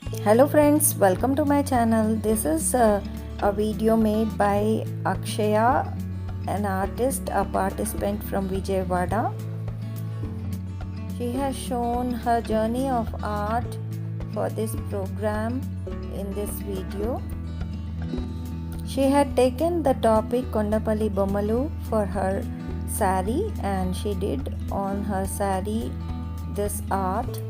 Hello friends, welcome to my channel. This is a video made by Akshaya, an artist, a participant from Vijayawada. She has shown her journey of art for this program in this video. She had taken the topic Kondapalli Bommalu for her saree, and she did on her saree this art.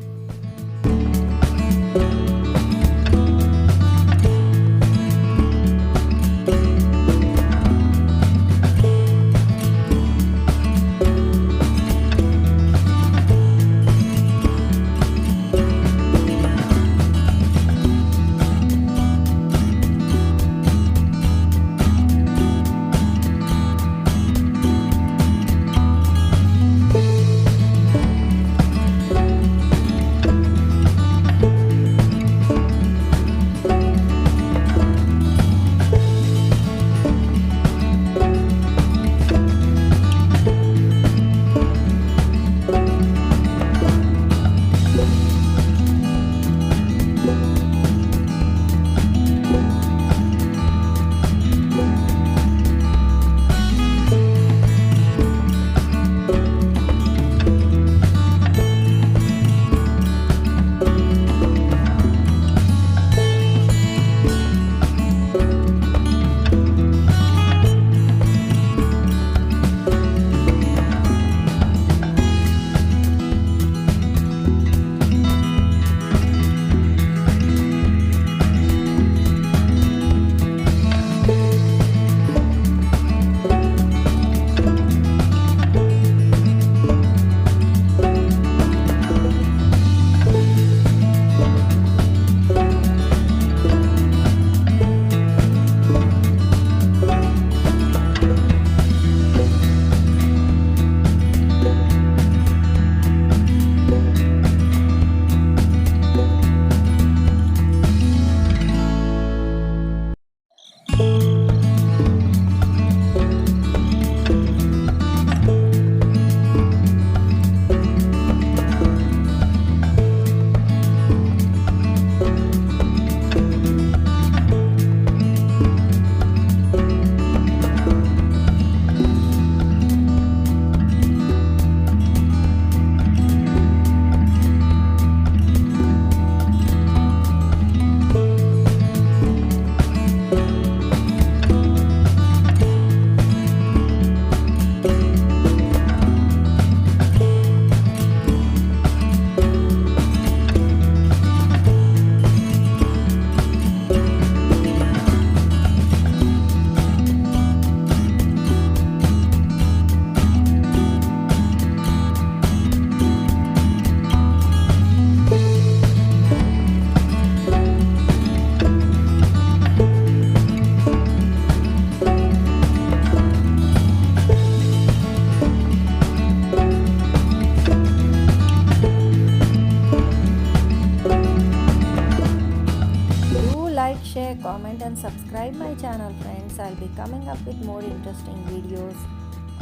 Like, share, comment and subscribe my channel friends. I'll be coming up with more interesting videos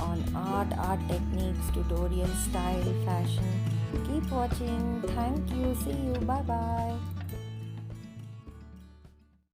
on art techniques, tutorial, style, fashion. Keep watching. Thank you. See you. Bye bye.